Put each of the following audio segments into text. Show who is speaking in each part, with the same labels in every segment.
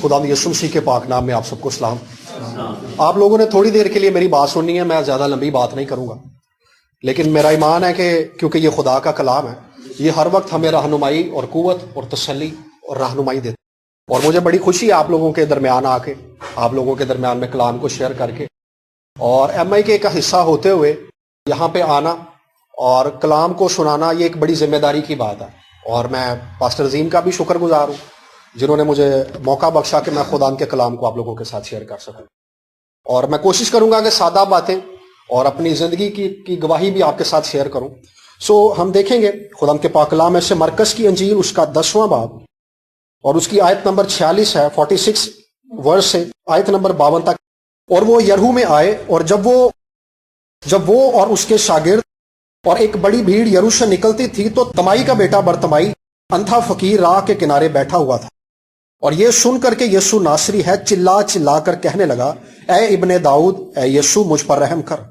Speaker 1: खुदावंद यीशु मसीह के पाक नाम में आप सबको सलाम। आप लोगों ने थोड़ी देर के लिए मेरी बात सुननी है, मैं ज़्यादा लंबी बात नहीं करूँगा, लेकिन मेरा ईमान है कि क्योंकि ये खुदा का कलाम है, ये हर वक्त हमें रहनुमाई और कुव्वत और तसल्ली और रहनुमाई देता है। और मुझे बड़ी खुशी है आप लोगों के दरमियान आके, आप लोगों के दरमियान में कलाम को शेयर करके और MIK का हिस्सा होते हुए यहाँ पे आना और कलाम को सुनाना, ये एक बड़ी जिम्मेदारी की बात है। और मैं पास्टर अजीम का भी शुक्रगुजार हूँ जिन्होंने मुझे मौका बख्शा कि मैं खुदा के कलाम को आप लोगों के साथ शेयर कर सकूं। और मैं कोशिश करूंगा कि सादा बातें और अपनी ज़िंदगी की गवाही भी आपके साथ शेयर करूं। हम देखेंगे खुदा के पाक कलाम में से मरकस की अंजील उसका 10वां बाब और उसकी आयत नंबर 46 है, 46 वर्ष से आयत नंबर 52 तक। और वो यरहू में आए, और जब वो और उसके शागिर्द और एक बड़ी भीड़ यरू से निकलती थी तो तमाई का बेटा बरतमाई अंधा फकीर राह के किनारे बैठा हुआ था। और ये सुन करके यीशु नासरी है चिल्ला चिल्ला कर कहने लगा, ए इब्ने दाऊद, ए यीशु मुझ पर रहम कर।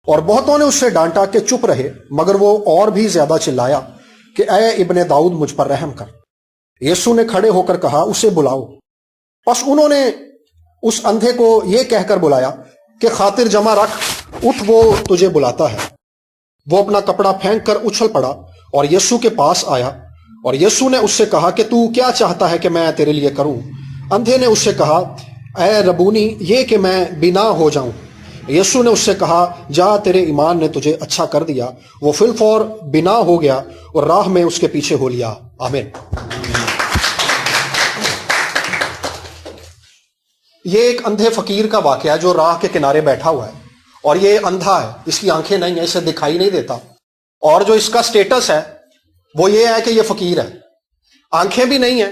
Speaker 1: और बहुतों ने उससे डांटा कि चुप रहे, मगर वो और भी ज्यादा चिल्लाया कि ए इब्ने दाऊद मुझ पर रहम कर। यीशु ने खड़े होकर कहा, उसे बुलाओ। बस उन्होंने उस अंधे को यह कहकर बुलाया कि खातिर जमा रख, उठ, वो तुझे बुलाता है। वो अपना कपड़ा फेंक कर उछल पड़ा और यीशु के पास आया। और यीशु ने उससे कहा कि तू क्या चाहता है कि मैं तेरे लिए करूं? अंधे ने उससे कहा, ऐ रबूनी, ये कि मैं बिना हो जाऊं। यीशु ने उससे कहा, जा, तेरे ईमान ने तुझे अच्छा कर दिया। वो फिलफौर बिना हो गया और राह में उसके पीछे हो लिया। आमीन। ये एक अंधे फकीर का वाकया जो राह के किनारे बैठा हुआ है, और ये अंधा है, इसकी आंखें नहीं है, इसे दिखाई नहीं देता। और जो इसका स्टेटस है वो ये है कि ये फकीर है, आंखें भी नहीं है,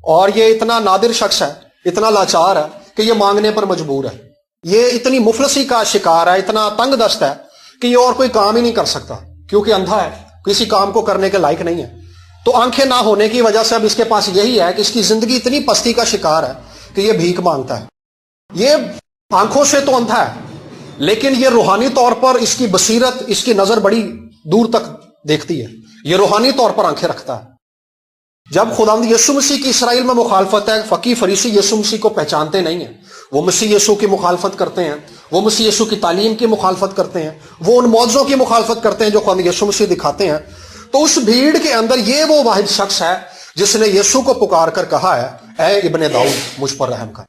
Speaker 1: और ये इतना नादिर शख्स है, इतना लाचार है कि ये मांगने पर मजबूर है। ये इतनी मुफलसी का शिकार है, इतना तंग दस्त है कि ये और कोई काम ही नहीं कर सकता, क्योंकि अंधा है, किसी काम को करने के लायक नहीं है। तो आंखें ना होने की वजह से अब इसके पास यही है कि इसकी जिंदगी इतनी पस्ती का शिकार है कि ये भीख मांगता है। ये आंखों से तो अंधा है, लेकिन ये रूहानी तौर पर इसकी बसीरत, इसकी नजर बड़ी दूर तक देखती है। ये रूहानी तौर पर आंखें रखता है। जब खुदावंद यीशु मसीह की इसराइल में मुखालफत है, फकी फरीसी यीशु मसीह को पहचानते नहीं है, वो मसीह यीशु की मुखालफत करते हैं, वो मसीह यीशु की तालीम की मुखालफत करते हैं, वो उन मौजों की मुखालफत करते हैं जो खुदावंद यीशु मसीह दिखाते हैं। तो उस भीड़ के अंदर ये वो वाहिद शख्स है जिसने यीशु को पुकार कर कहा है, ऐ इब्ने दाऊद मुझ पर रहम कर।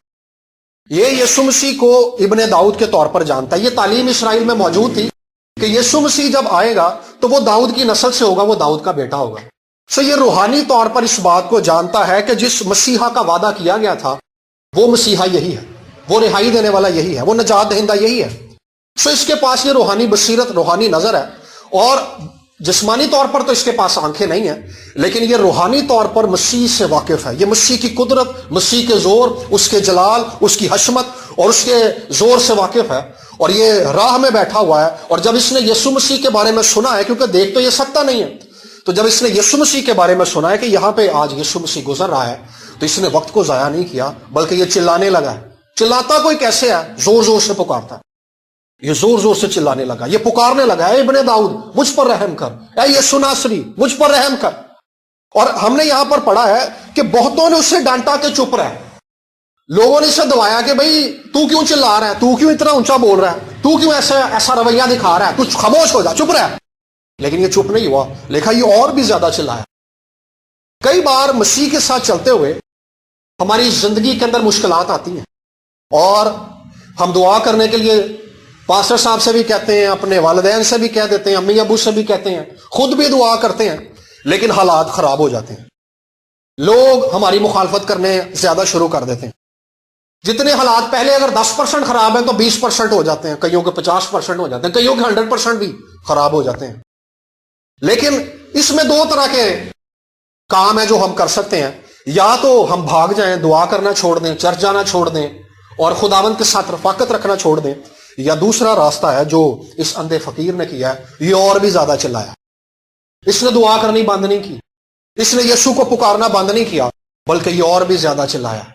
Speaker 1: ये यीशु मसीह को इब्ने दाऊद के तौर पर जानता है। ये तालीम इसराइल में मौजूद थी कि यीशु मसीह जब आएगा तो वो दाऊद की नस्ल से होगा, वो दाऊद का बेटा होगा। ये रूहानी तौर पर इस बात को जानता है कि जिस मसीहा का वादा किया गया था वो मसीहा यही है, वो रिहाई देने वाला यही है, वो नजात दहिंदा यही है। इसके पास ये रूहानी बसीरत, रूहानी नजर है। और जिस्मानी तौर पर तो इसके पास आंखें नहीं है, लेकिन ये रूहानी तौर पर मसीह से वाकिफ है। ये मसीह की कुदरत, मसीह के जोर, उसके जलाल, उसकी हशमत और उसके जोर से वाकिफ है। और ये राह में बैठा हुआ है। और जब इसने यीशु मसीह के बारे में सुना है, क्योंकि देख तो ये सकता नहीं है, तो जब इसने यीशु मसीह के बारे में सुना है कि यहाँ पे आज यीशु मसीह गुजर रहा है, तो इसने वक्त को जाया नहीं किया, बल्कि ये चिल्लाने लगा है। चिल्लाता कोई कैसे है? जोर जोर से पुकारता है। ये जोर जोर से चिल्लाने लगा, ये पुकारने लगा, ऐ इब्ने दाऊद मुझ पर रहम कर, ऐ यीशु नासरी मुझ पर रहम कर। और हमने यहां पर पढ़ा है कि बहुतों ने उससे डांटा कि चुप रह। लोगों ने इसे दबाया कि भाई तू क्यों चिल्ला रहा है, तू क्यों इतना ऊंचा बोल रहा है, तू क्यों ऐसा रवैया दिखा रहा है, तू खामोश हो जा, चुप रह। लेकिन ये चुप नहीं हुआ, लिखा ये और भी ज्यादा चिल्लाया। कई बार मसीह के साथ चलते हुए हमारी जिंदगी के अंदर मुश्किलात आती हैं, और हम दुआ करने के लिए पास्टर साहब से भी कहते हैं, अपने वालिदैन से भी कह देते हैं, अम्मी अबू से भी कहते हैं, खुद भी दुआ करते हैं, लेकिन हालात खराब हो जाते हैं। लोग हमारी मुखालफत करने ज्यादा शुरू कर देते हैं। जितने हालात पहले अगर 10% खराब है तो 20% हो जाते हैं, कईयों के 50% हो जाते हैं, कईयों के 100% भी खराब हो जाते हैं। लेकिन इसमें दो तरह के काम है जो हम कर सकते हैं। या तो हम भाग जाएं, दुआ करना छोड़ दें, चर्च जाना छोड़ दें और खुदावंद के साथ रफाकत रखना छोड़ दें। या दूसरा रास्ता है जो इस अंधे फकीर ने किया है, ये और भी ज्यादा चिल्लाया। इसने दुआ करनी बंद नहीं की, इसने यीशु को पुकारना बंद नहीं किया, बल्कि ये और भी ज्यादा चिल्लाया।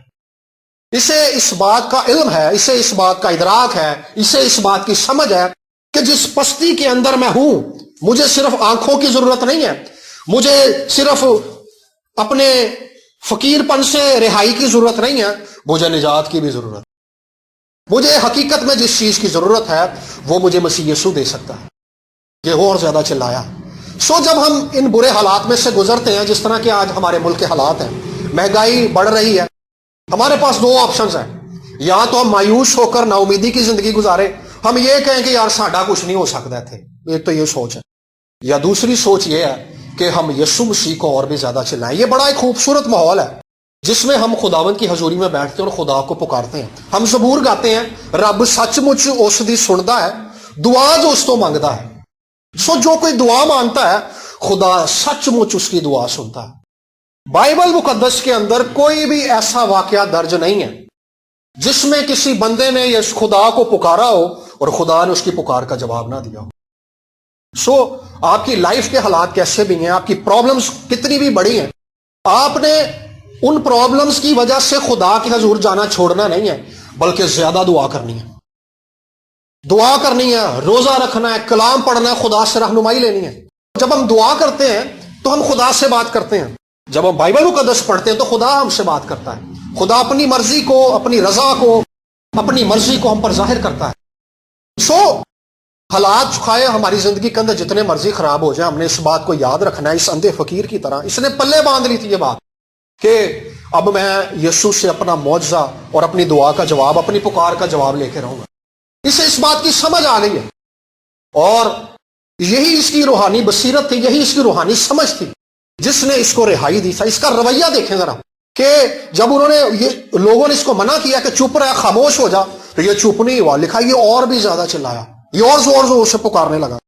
Speaker 1: इसे इस बात का इल्म है, इसे इस बात का इदराक है, इसे इस बात की समझ है कि जिस पस्ती के अंदर मैं हूं, मुझे सिर्फ आंखों की जरूरत नहीं है, मुझे सिर्फ अपने फकीर पन से रिहाई की जरूरत नहीं है, मुझे निजात की भी जरूरत है। मुझे हकीकत में जिस चीज की जरूरत है वो मुझे मसीह यीशु दे सकता है। ये और ज्यादा चिल्लाया। जब हम इन बुरे हालात में से गुजरते हैं, जिस तरह के आज हमारे मुल्क के हालात हैं, महंगाई बढ़ रही है, हमारे पास दो ऑप्शंस हैं। या तो हम मायूस होकर नाउमीदी की जिंदगी गुजारे, हम ये कहें कि यार साडा कुछ नहीं हो सकता थे, एक तो ये सोच है। या दूसरी सोच ये है कि हम यीशु मसीह को और भी ज्यादा चिल्लाएं। ये बड़ा एक खूबसूरत माहौल है जिसमें हम खुदावंद की हजूरी में बैठते हैं और खुदा को पुकारते हैं। हम ज़बूर गाते हैं, रब सचमुच उस दी सुनदा है, दुआ जो उस तो मांगदा है। जो कोई दुआ मांगता है, खुदा सचमुच उसकी दुआ सुनता है। बाइबल मुकद्दस के अंदर कोई भी ऐसा वाकया दर्ज नहीं है जिसमें किसी बंदे ने इस खुदा को पुकारा हो और खुदा ने उसकी पुकार का जवाब ना दिया हो। आपकी लाइफ के हालात कैसे भी हैं, आपकी प्रॉब्लम्स कितनी भी बड़ी हैं, आपने उन प्रॉब्लम्स की वजह से खुदा के हजूर जाना छोड़ना नहीं है, बल्कि ज्यादा दुआ करनी है। दुआ करनी है, रोजा रखना है, कलाम पढ़ना है, खुदा से रहनुमाई लेनी है। जब हम दुआ करते हैं तो हम खुदा से बात करते हैं। जब हम बाइबल मुकद्दस पढ़ते हैं तो खुदा हमसे बात करता है। खुदा अपनी मर्जी को, अपनी रजा को, अपनी मर्जी को हम पर जाहिर करता है। हालात खाए हमारी जिंदगी के अंदर जितने मर्जी खराब हो जाए, हमने इस बात को याद रखना है। इस अंधे फकीर की तरह इसने पल्ले बांध ली थी ये बात कि अब मैं यीशु से अपना मौजज़ा और अपनी दुआ का जवाब, अपनी पुकार का जवाब लेके रहूंगा। इसे इस बात की समझ आ गई है और यही इसकी रूहानी बसीरत थी, यही इसकी रूहानी समझ थी जिसने इसको रिहाई दी था। इसका रवैया देखें जरा कि जब उन्होंने ये लोगों ने इसको मना किया कि चुप रहा, खामोश हो जा, तो ये चुप नहीं हुआ। लिखा ये और भी ज्यादा चिल्लाया, ये और जोर जोर से पुकारने लगा।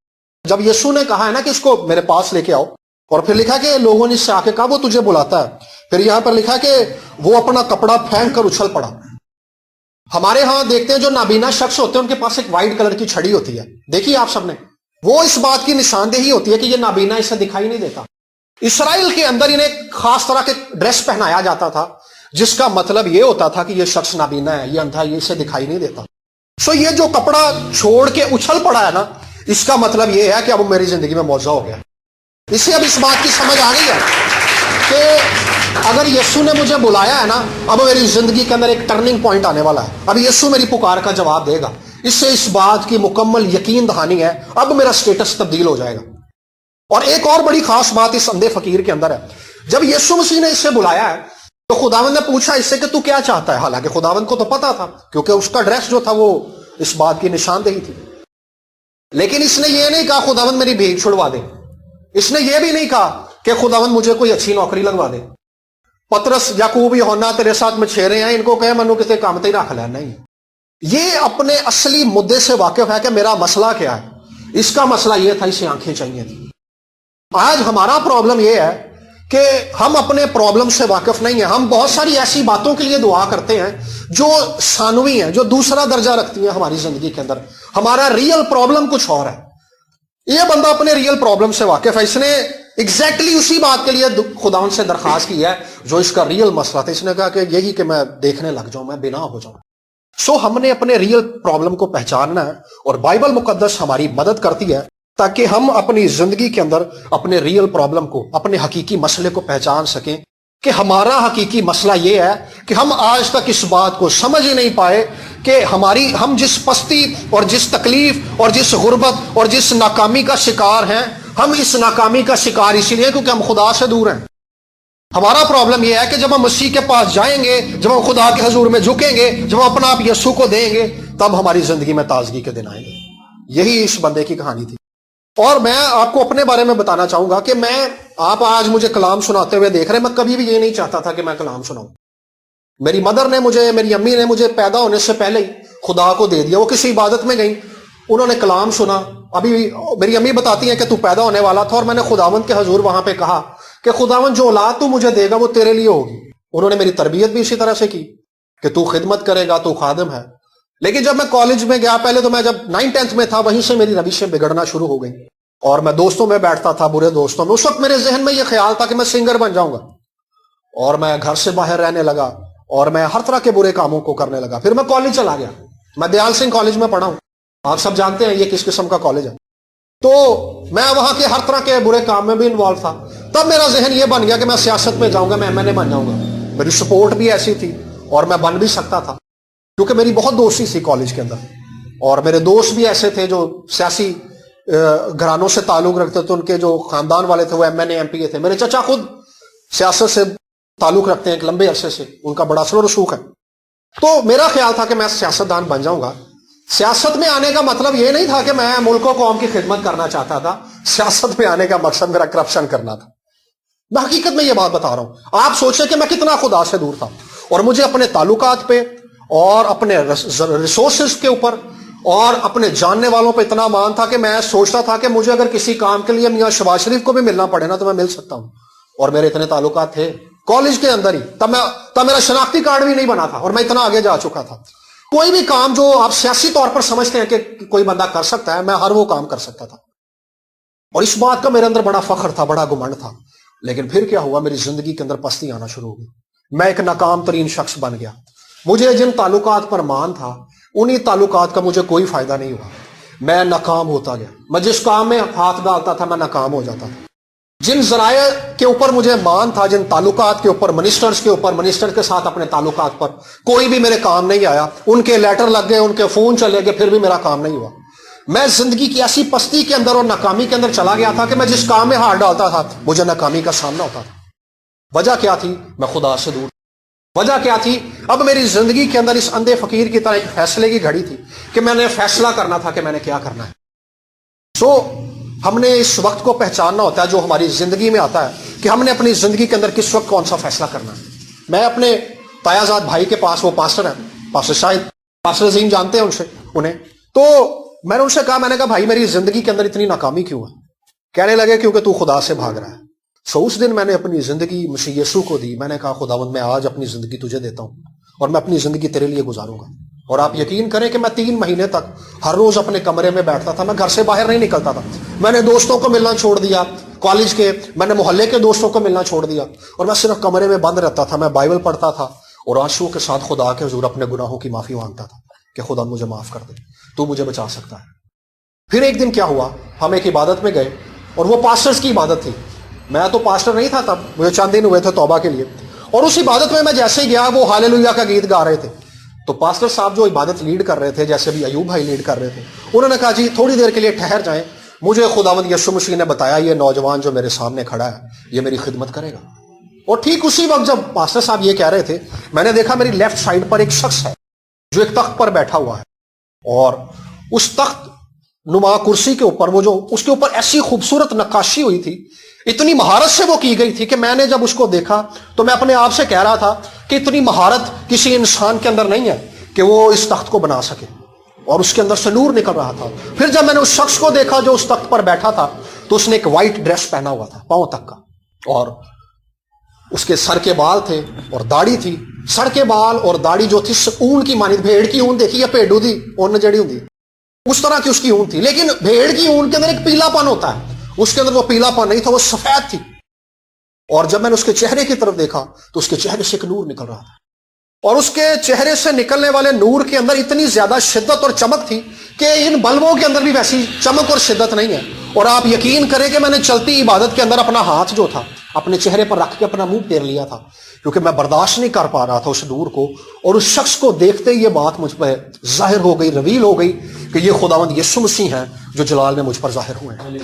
Speaker 1: जब यीशु ने कहा है ना कि इसको मेरे पास लेके आओ, और फिर लिखा कि लोगों ने इससे आके कहा वो तुझे बुलाता है। फिर यहां पर लिखा कि वो अपना कपड़ा फेंक कर उछल पड़ा। हमारे यहां देखते हैं जो नाबीना शख्स होते हैं उनके पास एक व्हाइट कलर की छड़ी होती है, देखिए आप सबने, वो इस बात की निशानदेही होती है कि ये नाबीना, इसे दिखाई नहीं देता। इसराइल के अंदर इन्हें खास तरह के ड्रेस पहनाया जाता था जिसका मतलब ये होता था कि ये शख्स नाबीना है, ये अंधा, ये इसे दिखाई नहीं देता। ये जो कपड़ा छोड़ के उछल पड़ा है ना, इसका मतलब ये है कि अब मेरी जिंदगी में मौजा हो गया। इसे अब इस बात की समझ आ गई है कि अगर यीशु ने मुझे बुलाया है ना, अब मेरी जिंदगी के अंदर एक टर्निंग पॉइंट आने वाला है। अब यीशु मेरी पुकार का जवाब देगा। इससे इस बात की मुकम्मल यकीन दहानी है, अब मेरा स्टेटस तब्दील हो जाएगा। और एक और बड़ी खास बात इस अंधे फकीर के अंदर है, जब यीशु मसीह ने इससे बुलाया है तो खुदावंद ने पूछा इससे कि तू क्या चाहता है। हालांकि खुदावंद को तो पता था क्योंकि उसका ड्रेस जो था वो इस बात की निशानदेही थी, लेकिन इसने ये नहीं कहा खुदावंद मेरी भीख छुड़वा दे। इसने ये भी नहीं कहा कि खुदावंद मुझे कोई अच्छी नौकरी लगवा दे। पतरस, याकूब, यूहन्ना तेरे साथ मछेरे हैं, इनको कहे मनु किसी काम ते रख ले। नहीं, ये अपने असली मुद्दे से वाकिफ है कि मेरा मसला क्या है। इसका मसला ये था, इसे आंखें चाहिए थी। आज हमारा प्रॉब्लम यह है कि हम अपने प्रॉब्लम से वाकिफ नहीं है। हम बहुत सारी ऐसी बातों के लिए दुआ करते हैं जो सानवी हैं, जो दूसरा दर्जा रखती हैं हमारी जिंदगी के अंदर। हमारा रियल प्रॉब्लम कुछ और है। यह बंदा अपने रियल प्रॉब्लम से वाकिफ है। इसने एग्जैक्टली उसी बात के लिए खुदा से दरखास्त की है जो इसका रियल मसला था। इसने कहा कि यही कि मैं देखने लग जाऊं, मैं बिना हो जाऊं। हमने अपने रियल प्रॉब्लम को पहचानना है और बाइबल मुकद्दस हमारी मदद करती है ताकि हम अपनी जिंदगी के अंदर अपने रियल प्रॉब्लम को, अपने हकीकी मसले को पहचान सकें कि हमारा हकीकी मसला यह है कि हम आज तक इस बात को समझ ही नहीं पाए कि हम जिस पस्ती और जिस तकलीफ और जिस गुर्बत और जिस नाकामी का शिकार हैं, हम इस नाकामी का शिकार इसलिए क्योंकि हम खुदा से दूर हैं। हमारा प्रॉब्लम यह है कि जब हम मसीह के पास जाएंगे, जब हम खुदा के हजूर में झुकेंगे, जब हम अपना आप यीशु को देंगे, तब हमारी जिंदगी में ताजगी के दिन आएंगे। यही इस बंदे की कहानी थी। और मैं आपको अपने बारे में बताना चाहूंगा कि आप आज मुझे कलाम सुनाते हुए देख रहे हैं, मैं कभी भी ये नहीं चाहता था कि मैं कलाम सुनाऊं। मेरी मदर ने मुझे, मेरी अम्मी ने मुझे पैदा होने से पहले ही खुदा को दे दिया। वो किसी इबादत में गई, उन्होंने कलाम सुना। अभी मेरी अम्मी बताती हैं कि तू पैदा होने वाला था और मैंने खुदावंद के हजूर वहां पे कहा कि खुदावंद जो औलाद तू मुझे देगा वो तेरे लिए होगी। उन्होंने मेरी तरबियत भी इसी तरह से की कि तू खिदमत करेगा, तू खादिम है। लेकिन जब मैं कॉलेज में गया, पहले तो मैं जब 9th-10th में था, वहीं से मेरी रविशें बिगड़ना शुरू हो गई और मैं दोस्तों में बैठता था, बुरे दोस्तों में। उस वक्त मेरे जहन में यह ख्याल था कि मैं सिंगर बन जाऊंगा और मैं घर से बाहर रहने लगा और मैं हर तरह के बुरे कामों को करने लगा। फिर मैं कॉलेज चला गया, मैं दयाल सिंह कॉलेज में पढ़ा हूं। आप सब जानते हैं ये किस किस्म का कॉलेज है। तो मैं वहां के हर तरह के बुरे काम में भी इन्वॉल्व था। तब मेरा जहन ये बन गया कि मैं सियासत में जाऊंगा, मैं एमएलए बन जाऊंगा। میری سپورٹ بھی ایسی تھی اور میں بن بھی سکتا تھا کیونکہ میری بہت دوستی تھی کالج کے اندر, اور میرے دوست بھی ایسے تھے جو سیاسی گھرانوں سے تعلق رکھتے تھے, ان کے جو خاندان والے تھے وہ M N A M P A تھے. میرے چچا خود سیاست سے تعلق رکھتے ہیں ایک لمبے عرصے سے, ان کا بڑا اثر و رسوخ ہے. تو میرا خیال تھا کہ میں سیاستدان بن جاؤں گا. سیاست میں آنے کا مطلب یہ نہیں تھا کہ میں ملک و قوم کی خدمت کرنا چاہتا تھا, سیاست میں آنے کا مقصد میرا کرپشن کرنا تھا. میں حقیقت میں یہ بات بتا رہا ہوں. آپ سوچیں کہ میں کتنا خدا سے دور تھا, اور مجھے اپنے تعلقات پہ اور اپنے ریسورسز کے اوپر اور اپنے جاننے والوں پہ اتنا مان تھا کہ میں سوچتا تھا کہ مجھے اگر کسی کام کے لیے میاں شہباز شریف کو بھی ملنا پڑے نا تو میں مل سکتا ہوں. اور میرے اتنے تعلقات تھے کالج کے اندر ہی, تب میرا شناختی کارڈ بھی نہیں بنا تھا اور میں اتنا آگے جا چکا تھا. کوئی بھی کام جو آپ سیاسی طور پر سمجھتے ہیں کہ کوئی بندہ کر سکتا ہے, میں ہر وہ کام کر سکتا تھا. اور اس بات کا میرے اندر بڑا فخر تھا, بڑا گمنڈ تھا. لیکن پھر کیا ہوا, میری زندگی کے اندر پستی آنا شروع ہو گئی. میں ایک ناکام ترین شخص بن گیا. مجھے جن تعلقات پر مان تھا انہی تعلقات کا مجھے کوئی فائدہ نہیں ہوا. میں ناکام ہوتا گیا. میں جس کام میں ہاتھ ڈالتا تھا میں ناکام ہو جاتا تھا. جن ذرائع کے اوپر مجھے مان تھا, جن تعلقات کے اوپر, منسٹرز کے اوپر, منسٹر کے ساتھ اپنے تعلقات پر کوئی بھی میرے کام نہیں آیا. ان کے لیٹر لگ گئے, ان کے فون چلے گئے, پھر بھی میرا کام نہیں ہوا. میں زندگی کی ایسی پستی کے اندر اور ناکامی کے اندر چلا گیا تھا کہ میں جس کام میں ہاتھ ڈالتا تھا مجھے ناکامی کا سامنا ہوتا تھا. وجہ کیا تھی؟ میں خدا سے دور. وجہ کیا تھی؟ اب میری زندگی کے اندر اس اندھے فقیر کی طرح ایک فیصلے کی گھڑی تھی کہ میں نے فیصلہ کرنا تھا کہ میں نے کیا کرنا ہے. ہم نے اس وقت کو پہچاننا ہوتا ہے جو ہماری زندگی میں آتا ہے کہ ہم نے اپنی زندگی کے اندر کس وقت کون سا فیصلہ کرنا ہے. میں اپنے تایازاد بھائی کے پاس, وہ پاسٹر ہیں, پاسٹر شاہد, پاسٹر عظیم جانتے ہیں انہیں, تو میں نے ان سے کہا, میں نے کہا بھائی میری زندگی کے اندر اتنی ناکامی کیوں ہے؟ کہنے لگے کیونکہ تو خدا سے بھاگ رہا ہے. اس دن میں نے اپنی زندگی مسیح یسوع کو دی. میں نے کہا خداوند میں آج اپنی زندگی تجھے دیتا ہوں اور میں اپنی زندگی تیرے لیے گزاروں گا. اور آپ یقین کریں کہ میں 3 مہینے تک ہر روز اپنے کمرے میں بیٹھتا تھا, میں گھر سے باہر نہیں نکلتا تھا. میں نے دوستوں کو ملنا چھوڑ دیا, کالج کے, میں نے محلے کے دوستوں کو ملنا چھوڑ دیا, اور میں صرف کمرے میں بند رہتا تھا. میں بائبل پڑھتا تھا اور آنسوؤں کے ساتھ خدا کے حضور اپنے گناہوں کی معافی مانگتا تھا کہ خدا مجھے معاف کر دے, تو مجھے بچا سکتا ہے. پھر ایک دن کیا ہوا, ہم ایک عبادت میں گئے اور وہ پاسٹرز کی عبادت تھی. میں تو پاسٹر نہیں تھا تب, مجھے چند دن ہوئے تھے توبہ کے لیے. اور اس عبادت میں جیسے ہی گیا, وہ ہالےلویا کا گیت گا رہے تھے. تو پاسٹر صاحب جو عبادت لیڈ کر رہے تھے, جیسے بھی ایوب بھائی لیڈ کر رہے تھے, انہوں نے کہا جی تھوڑی دیر کے لیے ٹھہر جائیں, مجھے خداوند یسوع مسیح نے بتایا یہ نوجوان جو میرے سامنے کھڑا ہے یہ میری خدمت کرے گا. اور ٹھیک اسی وقت جب پاسٹر صاحب یہ کہہ رہے تھے, میں نے دیکھا میری لیفٹ سائڈ پر ایک شخص ہے جو ایک تخت پر بیٹھا ہوا ہے, اور اس تخت نما کرسی کے اوپر وہ جو اس کے اوپر ایسی خوبصورت نقاشی ہوئی تھی, اتنی مہارت سے وہ کی گئی تھی کہ میں نے جب اس کو دیکھا تو میں اپنے آپ سے کہہ رہا تھا کہ اتنی مہارت کسی انسان کے اندر نہیں ہے کہ وہ اس تخت کو بنا سکے. اور اس کے اندر سے نور نکل رہا تھا. پھر جب میں نے اس شخص کو دیکھا جو اس تخت پر بیٹھا تھا, تو اس نے ایک وائٹ ڈریس پہنا ہوا تھا پاؤں تک کا, اور اس کے سر کے بال تھے اور داڑھی تھی. سر کے بال اور داڑھی جو تھی اون کی مانی, بھیڑ کی اون دیکھی ہے, پیڈو دی اون جڑی ہوتی اس طرح کی اس کی اون تھی. لیکن بھیڑ کی اون کے اندر ایک پیلا پن ہوتا ہے, اس کے اندر وہ پیلا پن نہیں تھا, وہ سفید تھی. اور جب میں نے اس کے چہرے کی طرف دیکھا تو اس کے چہرے سے ایک نور نکل رہا تھا, اور اس کے چہرے سے نکلنے والے نور کے اندر اتنی زیادہ شدت اور چمک تھی کہ ان بلبوں کے اندر بھی ویسی چمک اور شدت نہیں ہے. اور آپ یقین کریں کہ میں نے چلتی عبادت کے اندر اپنا ہاتھ جو تھا اپنے چہرے پر رکھ کے اپنا منہ پھیر لیا تھا, کیونکہ میں برداشت نہیں کر پا رہا تھا اس نور کو. اور اس شخص کو دیکھتے ہی یہ بات مجھ پہ ظاہر ہو گئی, ریویل ہو گئی کہ یہ خداوند یسوع مسیح ہیں جو جلال میں مجھ پر ظاہر ہوئے ہیں.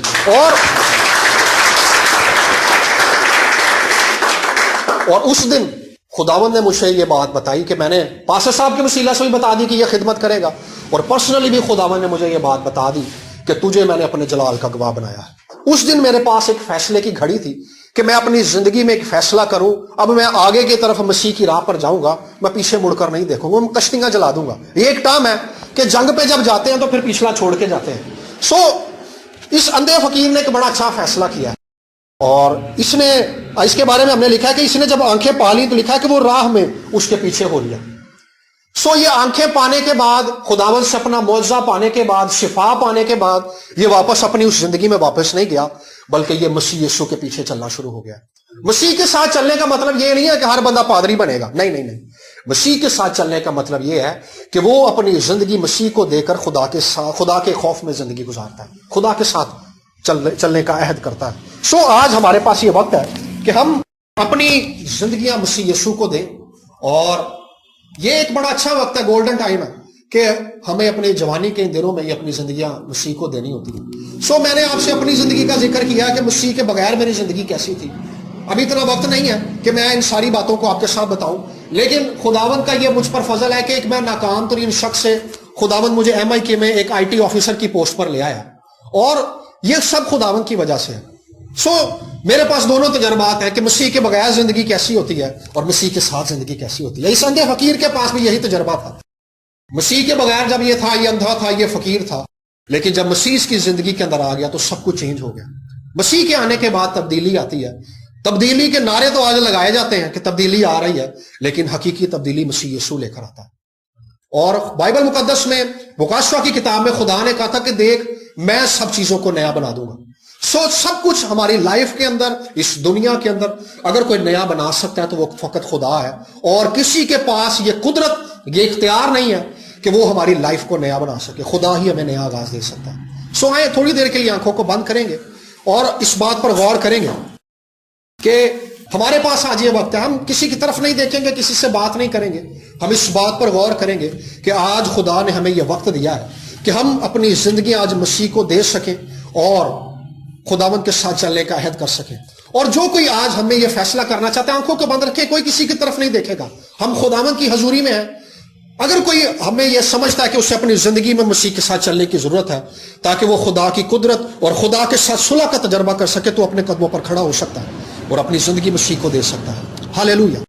Speaker 1: اور اس دن خداوند نے مجھے یہ بات بتائی کہ میں نے پاسٹر صاحب کے وسیلہ سے بھی بتا دی کہ یہ خدمت کرے گا, اور پرسنلی بھی خداوند نے مجھے یہ بات بتا دی کہ تجھے میں نے اپنے جلال کا گواہ بنایا ہے. اس دن میرے پاس ایک فیصلے کی گھڑی تھی کہ میں اپنی زندگی میں ایک فیصلہ کروں. اب میں آگے کی طرف مسیح کی راہ پر جاؤں گا, میں پیچھے مڑ کر نہیں دیکھوں گا, میں کشتیاں جلا دوں گا. یہ ایک ٹرم ہے کہ جنگ پہ جب جاتے ہیں تو پھر پچھلا چھوڑ کے جاتے ہیں. اس اندھے فقیر نے ایک بڑا اچھا فیصلہ کیا ہے, اور اس کے بارے میں ہم نے لکھا ہے کہ اس نے جب آنکھیں پا لی تو لکھا ہے کہ وہ راہ میں اس کے پیچھے ہو لیا. یہ آنکھیں پانے کے بعد, خداوند سے اپنا معجزہ پانے کے بعد, شفا پانے کے بعد, یہ واپس اپنی اس زندگی میں واپس نہیں گیا, بلکہ یہ مسیح یسوع کے پیچھے چلنا شروع ہو گیا. مسیح کے ساتھ چلنے کا مطلب یہ نہیں ہے کہ ہر بندہ پادری بنے گا, نہیں. مسیح کے ساتھ چلنے کا مطلب یہ ہے کہ وہ اپنی زندگی مسیح کو دے کر خدا کے خوف میں زندگی گزارتا ہے, خدا کے ساتھ چلنے کا عہد کرتا ہے. آج ہمارے پاس یہ وقت ہے کہ ہم اپنی زندگیاں مسیح یسوع کو دیں، اور یہ ایک بڑا اچھا وقت ہے، گولڈن ٹائم ہے کہ ہمیں اپنے جوانی کے ان دنوں میں یہ اپنی زندگیاں مسیح کو دینی ہوتی ہیں۔ میں نے آپ سے اپنی زندگی کا ذکر کیا کہ مسیح کے بغیر میری زندگی کیسی تھی۔ ابھی اتنا وقت نہیں ہے کہ میں ان ساری باتوں کو آپ کے ساتھ بتاؤں، لیکن خداوند کا یہ مجھ پر فضل ہے کہ ایک میں ناکام ترین شخص سے خداوند مجھے MIK میں ایک IT آفیسر کی پوسٹ پر لے آیا، اور یہ سب خداوند کی وجہ سے ہے۔ میرے پاس دونوں تجربات ہیں کہ مسیح کے بغیر زندگی کیسی ہوتی ہے اور مسیح کے ساتھ زندگی کیسی ہوتی ہے۔ اس اندھے فقیر کے پاس بھی یہی تجربہ تھا۔ مسیح کے بغیر جب یہ تھا، یہ اندھا تھا، یہ فقیر تھا، لیکن جب مسیح اس کی زندگی کے اندر آ گیا تو سب کچھ چینج ہو گیا۔ مسیح کے آنے کے بعد تبدیلی آتی ہے۔ تبدیلی کے نعرے تو آج لگائے جاتے ہیں کہ تبدیلی آ رہی ہے، لیکن حقیقی تبدیلی مسیح یسوع لے کر آتا ہے۔ اور بائبل مقدس میں مکاشفہ کی کتاب میں خدا نے کہا تھا کہ دیکھ میں سب چیزوں کو نیا بنا دوں گا۔ سب کچھ ہماری لائف کے اندر، اس دنیا کے اندر اگر کوئی نیا بنا سکتا ہے تو وہ فقط خدا ہے، اور کسی کے پاس یہ قدرت، یہ اختیار نہیں ہے کہ وہ ہماری لائف کو نیا بنا سکے۔ خدا ہی ہمیں نیا آغاز دے سکتا ہے۔ آئے تھوڑی دیر کے لیے آنکھوں کو بند کریں گے اور اس بات پر غور کریں گے کہ ہمارے پاس آج یہ وقت ہے، ہم کسی کی طرف نہیں دیکھیں گے، کسی سے بات نہیں کریں گے، ہم اس بات پر غور کریں گے کہ آج خدا نے ہمیں یہ وقت دیا ہے کہ ہم اپنی زندگی آج مسیح کو دے سکیں اور خداوند کے ساتھ چلنے کا عہد کر سکیں۔ اور جو کوئی آج ہمیں یہ فیصلہ کرنا چاہتا ہے، آنکھوں کو بند رکھے، کوئی کسی کی طرف نہیں دیکھے گا، ہم خداوند کی حضوری میں ہیں۔ اگر کوئی ہمیں یہ سمجھتا ہے کہ اسے اپنی زندگی میں مسیح کے ساتھ چلنے کی ضرورت ہے تاکہ وہ خدا کی قدرت اور خدا کے ساتھ صلح کا تجربہ کر سکے، تو اپنے قدموں پر کھڑا ہو سکتا ہے اور اپنی زندگی مسیح کو دے سکتا ہے۔ ہاللیلویہ۔